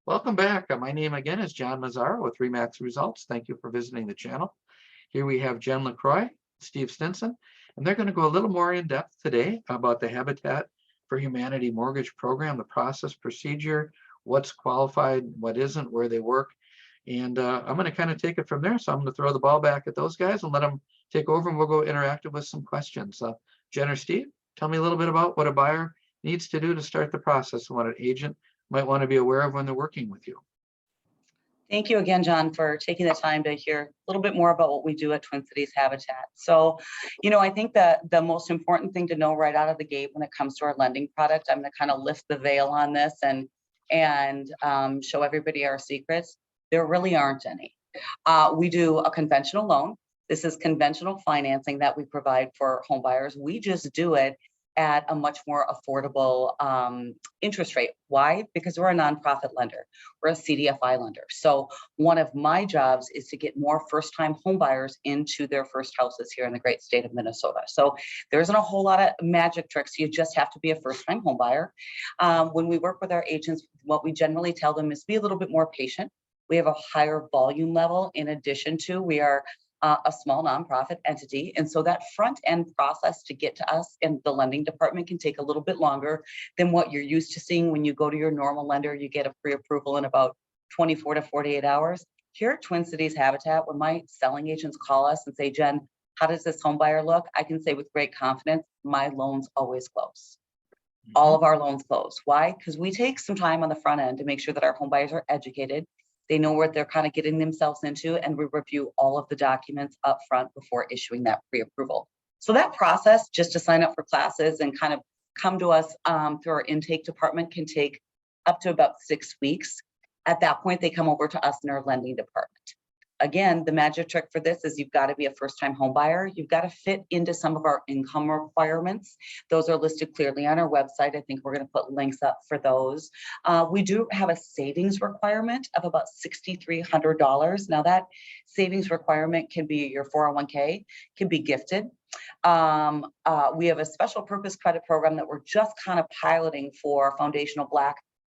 Welcome back. My name again is John Mazzara with Remax Results. Thank you for visiting the channel. Here we have Jen.lacroix, Steve Stinson, and they're going to go a little more in depth today about the Habitat for Humanity mortgage program, the process, procedure, what's qualified, what isn't, where they work. And I'm going to kind of take it from there. So I'm going to throw the ball back at those guys and let them take over, and we'll go interactive with some questions. Jen or Steve, tell me a little bit about what a buyer needs to do to start the process and what an agent might want to be aware of when they're working with you. Thank you again, John, for taking the time to hear a little bit more about what we do at Twin Cities Habitat. So, I think that the most important thing to know right out of the gate when it comes to our lending product, I'm going to kind of lift the veil on this and show everybody our secrets. There really aren't any. We do a conventional loan. This is conventional financing that we provide for home buyers. We just do it at a much more affordable interest rate. Why? Because we're a nonprofit lender. We're a CDFI lender. So one of my jobs is to get more first-time home buyers into their first houses here in the great state of Minnesota. So there isn't a whole lot of magic tricks. You just have to be a first-time home buyer. When we work with our agents, what we generally tell them is be a little bit more patient. We have a higher volume level. In addition to, we are a small nonprofit entity. And so that front end process to get to us in the lending department can take a little bit longer than what you're used to seeing when you go to your normal lender. You get a pre-approval in about 24 to 48 hours. Here at Twin Cities Habitat, when my selling agents call us and say, Jen, how does this home buyer look? I can say with great confidence, my loans always close. All of our loans close. Why? Because we take some time on the front end to make sure that our home buyers are educated. They know what they're kind of getting themselves into, and we review all of the documents up front before issuing that pre-approval. So that process, just to sign up for classes and kind of come to us through our intake department, can take up to about 6 weeks. At that point, they come over to us in our lending department. Again, the magic trick for this is you've got to be a first-time home buyer. You've got to fit into some of our income requirements. Those are listed clearly on our website. I think we're going to put links up for those. We do have a savings requirement of about $6,300. Now that savings requirement can be your 401k, can be gifted. We have a special purpose credit program that we're just kind of piloting for foundational Black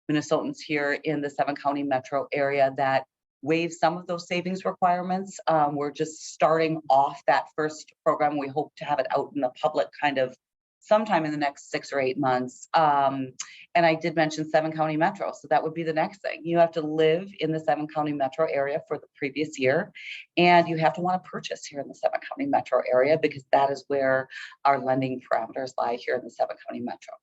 Minnesotans here in the 7-county metro area that waive some of those savings requirements. We're just starting off that first program. We hope to have it out in the public kind of sometime in the next 6 or 8 months. And I did mention 7-county metro. So that would be the next thing. You have to live in the 7-county metro area for the previous year. And you have to want to purchase here in the 7-county metro area because that is where our lending parameters lie here in the 7-county metro.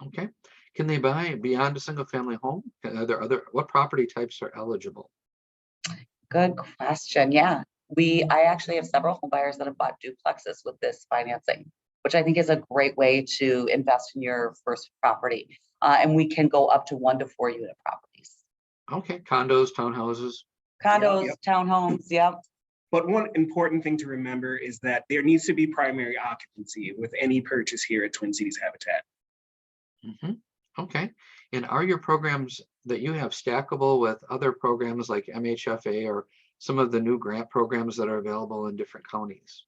Okay. Can they buy beyond a single family home? Are there what property types are eligible? Good question. Yeah, I actually have several home buyers that have bought duplexes with this financing, which I think is a great way to invest in your first property. And we can go up to 1 to 4 unit properties. Okay, condos, townhouses. Townhomes, townhomes, yeah. But one important thing to remember is that there needs to be primary occupancy with any purchase here at Twin Cities Habitat. Okay. And are your programs that you have stackable with other programs like MHFA or some of the new grant programs that are available in different counties?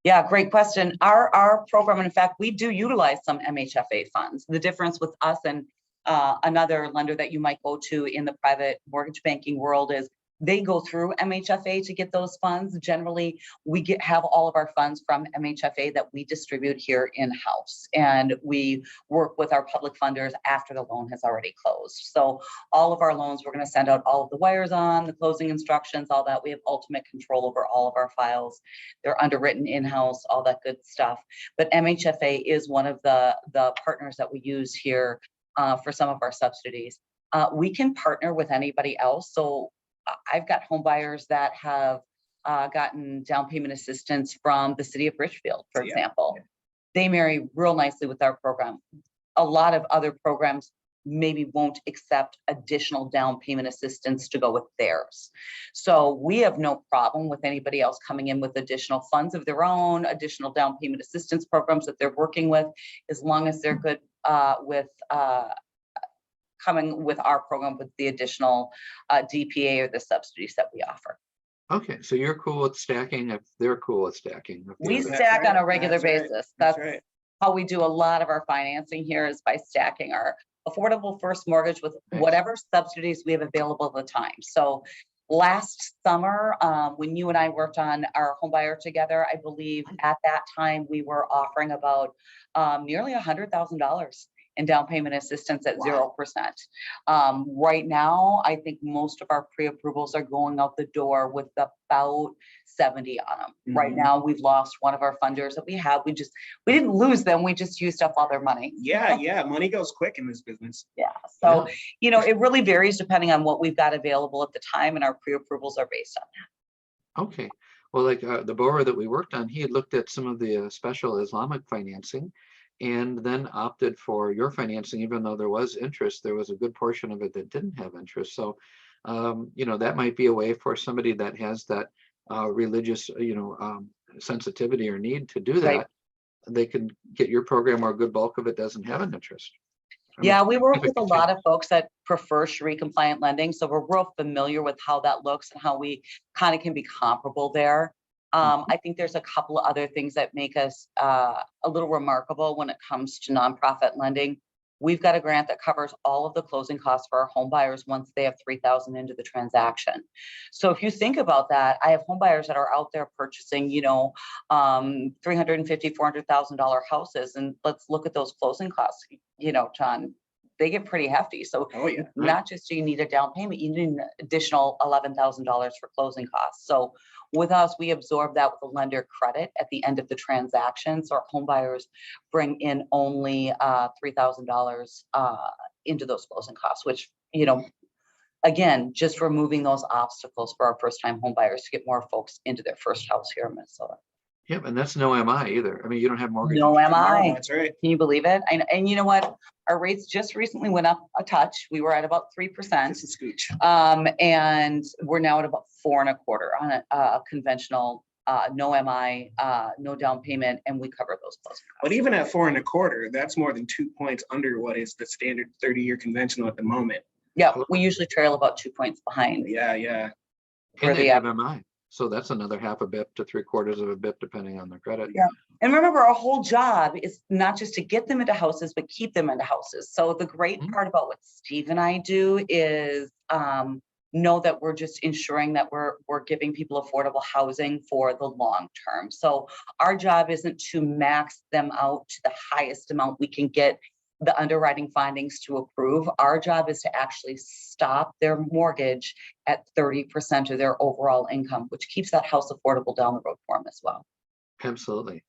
Yeah, great question. Our program, in fact, we do utilize some MHFA funds. The difference with us and another lender that you might go to in the private mortgage banking world is they go through MHFA to get those funds. Generally, we have all of our funds from MHFA that we distribute here in-house, and we work with our public funders after the loan has already closed. So all of our loans, we're going to send out all of the wires on, the closing instructions, all that. We have ultimate control over all of our files. They're underwritten in-house, all that good stuff. But MHFA is one of the partners that we use here for some of our subsidies. We can partner with anybody else. So I've got home buyers that have gotten down payment assistance from the city of Richfield, for example. Yeah. They marry real nicely with our program. A lot of other programs maybe won't accept additional down payment assistance to go with theirs. So we have no problem with anybody else coming in with additional funds of their own, additional down payment assistance programs that they're working with, as long as they're good with coming with our program with the additional DPA or the subsidies that we offer. Okay, so you're cool with stacking if they're cool with stacking. We stack on a regular basis. That's right. How we do a lot of our financing here is by stacking our affordable first mortgage with Nice. whatever subsidies we have available at the time. So last summer, when you and I worked on our home buyer together, I believe at that time we were offering about nearly $100,000 in down payment assistance at 0%. Right now, I think most of our pre-approvals are going out the door with about 70 on them. Right now, we've lost one of our funders that we had. We didn't lose them. We just used up all their money. Yeah. Money goes quick in this business. Yeah. So, you know, it really varies depending on what we've got available at the time, and our pre-approvals are based on that. Okay. Well, like the borrower that we worked on, he had looked at some of the special Islamic financing and then opted for your financing, even though there was interest. There was a good portion of it that didn't have interest. So, you know, that might be a way for somebody that has that religious, sensitivity or need to do that. Right. They can get your program, or a good bulk of it doesn't have an interest. Yeah, we work with a typically lot of folks that prefer Sharia compliant lending. So we're real familiar with how that looks and how we kind of can be comparable there. I think there's a couple of other things that make us a little remarkable when it comes to nonprofit lending. We've got a grant that covers all of the closing costs for our home buyers once they have $3,000 into the transaction. So if you think about that, I have home buyers that are out there purchasing, $350,000, $400,000 houses, and let's look at those closing costs. John, they get pretty hefty. So not just do you need a down payment, you need an additional $11,000 for closing costs. So with us, we absorb that with a lender credit at the end of the transaction. So our home buyers bring in only $3,000 into those closing costs, which, again, just removing those obstacles for our first time home buyers to get more folks into their first house here in Minnesota. Yep, and that's no MI either. I mean, you don't have mortgage. No MI. That's right. Can you believe it? And you know what? Our rates just recently went up a touch. We were at about 3%. It's a scooch. And we're now at about 4.25% on a conventional, no MI, no down payment, and we cover those closing costs. But even at 4.25%, that's more than 2 points under what is the standard 30-year conventional at the moment. Yeah, we usually trail about 2 points behind. Yeah. And they have MI. So that's another half a bip to 3/4 of a bip, depending on the credit. Yeah. And remember, our whole job is not just to get them into houses, but keep them into houses. So the great part about what Steve and I do is know that we're just ensuring that we're giving people affordable housing for the long term. So our job isn't to max them out to the highest amount we can get the underwriting findings to approve. Our job is to actually stop their mortgage at 30% of their overall income, which keeps that house affordable down the road for them as well. Absolutely.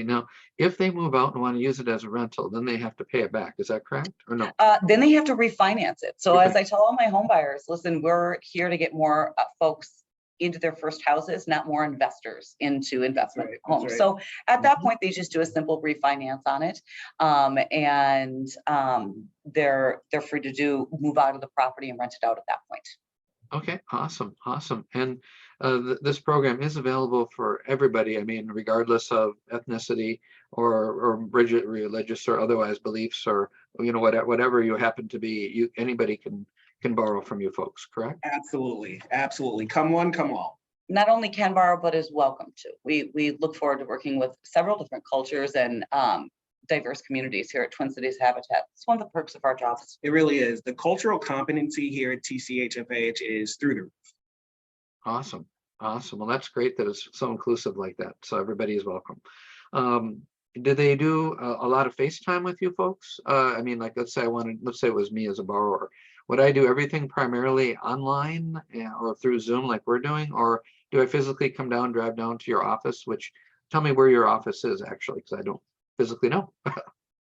Now, if they move out and want to use it as a rental, then they have to pay it back. Is that correct or no? Then they have to refinance it. So as I tell all my home buyers, listen, we're here to get more folks into their first houses, not more investors into investment homes. Right. So at that point, they just do a simple refinance on it. And they're free to move out of the property and rent it out at that point. Okay, awesome. And this program is available for everybody. I mean, regardless of ethnicity or religious or otherwise beliefs, or whatever you happen to be, anybody can borrow from you folks, correct? Absolutely. Come one, come all. Not only can borrow, but is welcome to. We look forward to working with several different cultures and diverse communities here at Twin Cities Habitat. It's one of the perks of our jobs. It really is. The cultural competency here at TCHFH is through the roof. Awesome. Well, that's great that it's so inclusive like that. So everybody is welcome. Do they do a lot of FaceTime with you folks? I mean, like, let's say it was me as a borrower. Would I do everything primarily online or through Zoom like we're doing? Or do I physically drive down to your office? Which, tell me where your office is actually, because I don't physically know.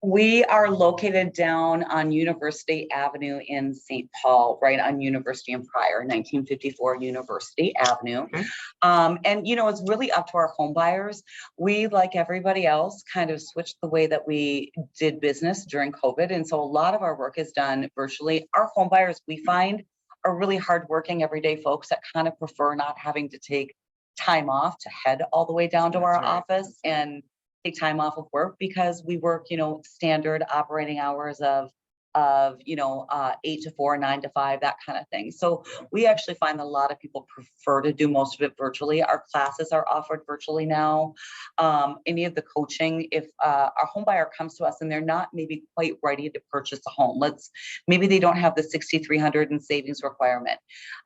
We are located down on University Avenue in St. Paul, right on University and Pryor, 1954 University Avenue. Okay. And, it's really up to our home buyers. We, like everybody else, kind of switched the way that we did business during COVID. And so a lot of our work is done virtually. Our home buyers, we find, are really hardworking, everyday folks that kind of prefer not having to take time off to head all the way down to our office and take time off of work, because we work, standard operating hours of of, 8 to 4, 9 to 5, that kind of thing. So we actually find that a lot of people prefer to do most of it virtually. Our classes are offered virtually now. Any of the coaching, if our home buyer comes to us and they're not maybe quite ready to purchase a home, maybe they don't have the 6,300 in savings requirement.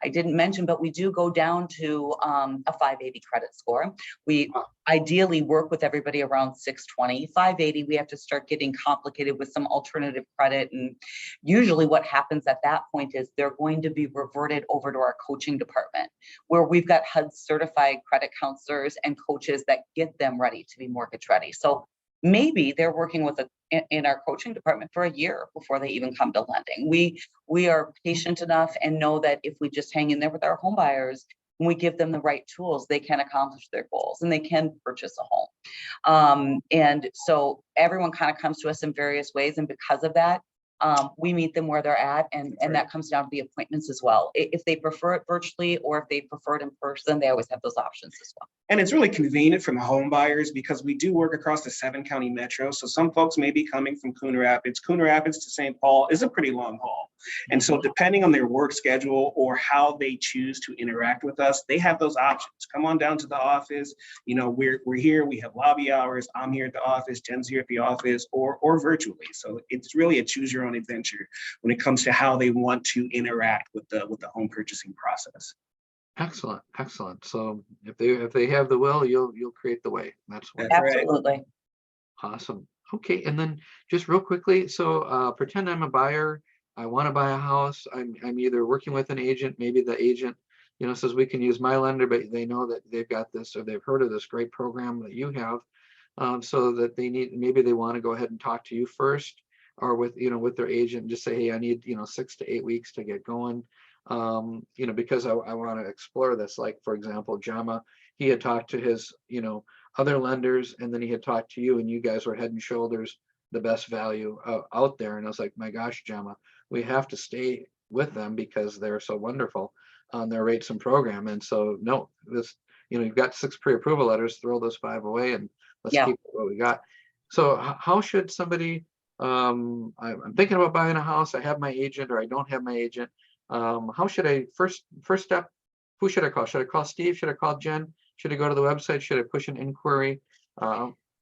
I didn't mention, but we do go down to a 580 credit score. We ideally work with everybody around 620. 580, we have to start getting complicated with some alternative credit. And usually what happens at that point is they're going to be reverted over to our coaching department, where we've got HUD certified credit counselors and coaches that get them ready to be mortgage ready. So maybe they're working with in our coaching department for a year before they even come to lending. We are patient enough and know that if we just hang in there with our home buyers, and we give them the right tools, they can accomplish their goals and they can purchase a home. And so everyone kind of comes to us in various ways. And because of that, we meet them where they're at, and that comes down to the appointments as well. If they prefer it virtually or if they prefer it in person, they always have those options as well. And it's really convenient for the home buyers because we do work across the 7-county metro. So some folks may be coming from Coon Rapids. Coon Rapids to St. Paul is a pretty long haul. And so depending on their work schedule or how they choose to interact with us, they have those options. Come on down to the office. We're here, we have lobby hours. I'm here at the office, Jen's here at the office, or virtually. So it's really a choose your own adventure when it comes to how they want to interact with the home purchasing process. Excellent, excellent. So if they have the will, you'll create the way. That's Absolutely. Right. Awesome. Okay, and then just real quickly, so pretend I'm a buyer. I want to buy a house. I'm either working with an agent. Maybe the agent, says we can use my lender, but they know that they've got this or they've heard of this great program that you have, so that maybe they want to go ahead and talk to you first, or with their agent, and just say, hey, I need 6 to 8 weeks to get going. Because I want to explore this. Like, for example, Jama, he had talked to his, other lenders, and then he had talked to you, and you guys were head and shoulders the best value out there. And I was like, my gosh, Jama, we have to stay with them because they're so wonderful on their rates and program. And so, no, this, you've got 6 pre-approval letters, throw those 5 away and let's keep what we got. So how should somebody, I'm thinking about buying a house, I have my agent or I don't have my agent. How should I, first step, who should I call? Should I call Steve? Should I call Jen? Should I go to the website? Should I push an inquiry?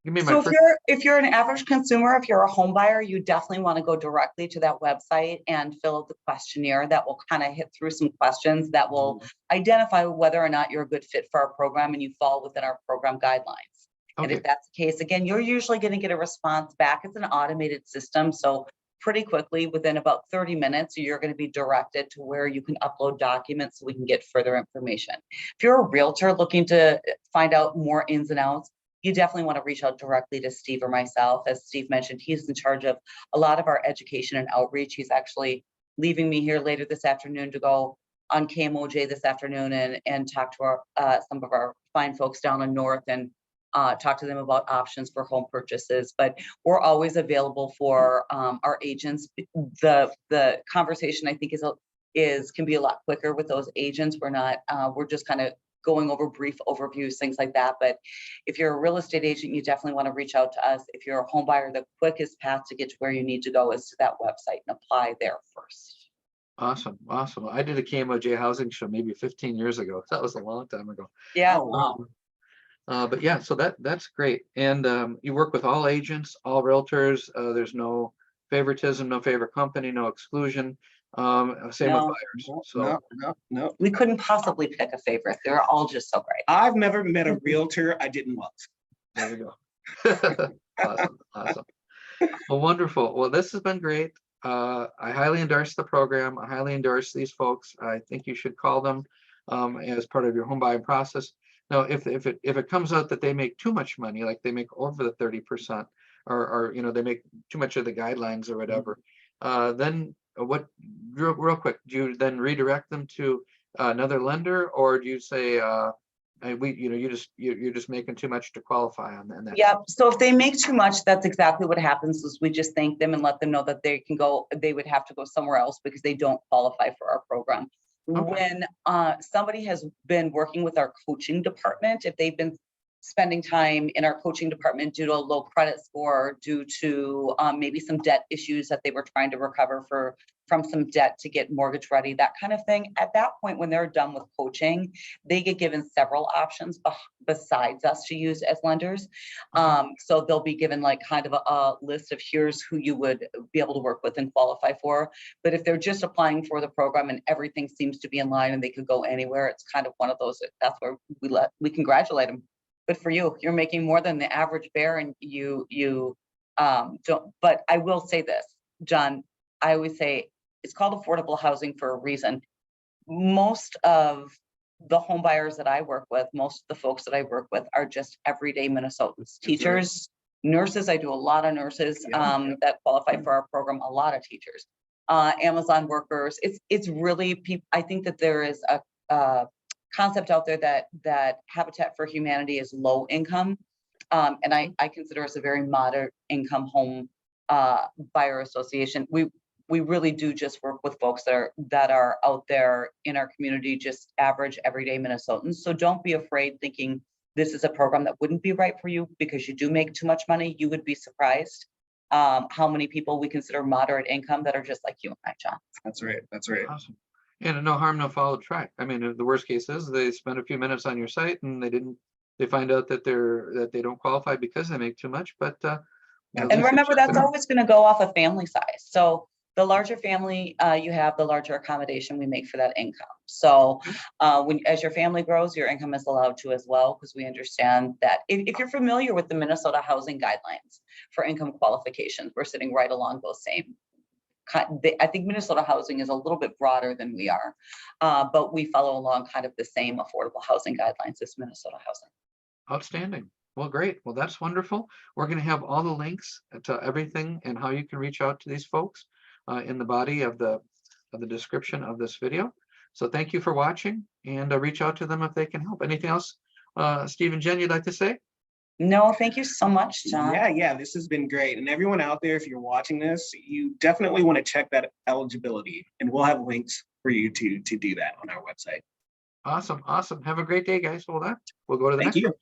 Give me my So first. if you're an average consumer, if you're a home buyer, you definitely want to go directly to that website and fill out the questionnaire that will kind of hit through some questions that will identify whether or not you're a good fit for our program and you fall within our program guidelines. And if that's the case, again, you're usually going to get a response back. It's an automated system. So pretty quickly, within about 30 minutes, you're going to be directed to where you can upload documents so we can get further information. If you're a realtor looking to find out more ins and outs, you definitely want to reach out directly to Steve or myself. As Steve mentioned, he's in charge of a lot of our education and outreach. He's actually leaving me here later this afternoon to go on KMOJ this afternoon and talk to some of our fine folks down in North and talk to them about options for home purchases. But we're always available for our agents. The conversation, I think, can be a lot quicker with those agents. We're just kind of going over brief overviews, things like that. But if you're a real estate agent, you definitely want to reach out to us. If you're a home buyer, the quickest path to get to where you need to go is to that website and apply there first. Awesome. I did a KMOJ housing show maybe 15 years ago. That was a long time ago. Yeah. Oh, wow. But yeah, so that's great. And you work with all agents, all realtors. There's no favoritism, no favorite company, no exclusion. Same with buyers. So No. We couldn't possibly pick a favorite. They're all just so great. I've never met a realtor I didn't love. there you go. Awesome. Well, wonderful. Well, this has been great. I highly endorse the program. I highly endorse these folks. I think you should call them as part of your home buying process. Now, if it comes out that they make too much money, like they make over the 30%, or they make too much of the guidelines or whatever, then what? Real quick, do you then redirect them to another lender, or do you say you're just making too much to qualify on that? Yeah. So if they make too much, that's exactly what happens. Is we just thank them and let them know that they would have to go somewhere else because they don't qualify for our program. Okay. When somebody has been working with our coaching department, if they've been spending time in our coaching department due to a low credit score, due to maybe some debt issues that they were trying to recover from some debt to get mortgage ready, that kind of thing. At that point, when they're done with coaching, they get given several options besides us to use as lenders. So they'll be given like kind of a list of here's who you would be able to work with and qualify for. But if they're just applying for the program and everything seems to be in line and they could go anywhere, it's kind of one of those, that's where we congratulate them. Good for you. You're making more than the average bear, and you don't. But I will say this, John, I always say it's called affordable housing for a reason. Most of the home buyers that I work with, most of the folks that I work with are just everyday Minnesotans, teachers, nurses. I do a lot of nurses that qualify for our program, a lot of teachers, Amazon workers. It's really people. I think that there is a concept out there that Habitat for Humanity is low income. And I consider us a very moderate income home buyer association. We really do just work with folks that are out there in our community, just average everyday Minnesotans. So don't be afraid thinking this is a program that wouldn't be right for you because you do make too much money. You would be surprised how many people we consider moderate income that are just like you and I, John. That's right. That's right. Awesome. And no harm, no foul track. I mean, the worst case is they spend a few minutes on your site and they find out that they don't qualify because they make too much. But and remember, that's always going to go off of family size. So the larger family you have, the larger accommodation we make for that income. So as your family grows, your income is allowed to as well, because we understand that if you're familiar with the Minnesota housing guidelines for income qualifications, we're sitting right along those same. I think Minnesota housing is a little bit broader than we are, but we follow along kind of the same affordable housing guidelines as Minnesota housing. Outstanding. Well, great. Well, that's wonderful. We're going to have all the links to everything and how you can reach out to these folks in the body of the description of this video. So thank you for watching, and reach out to them if they can help. Anything else, Steve and Jen, you'd like to say? No, thank you so much, John. Yeah, this has been great. And everyone out there, if you're watching this, you definitely want to check that eligibility, and we'll have links for you to do that on our website. Awesome. Have a great day, guys. Hold on. We'll go to the Thank next you. one.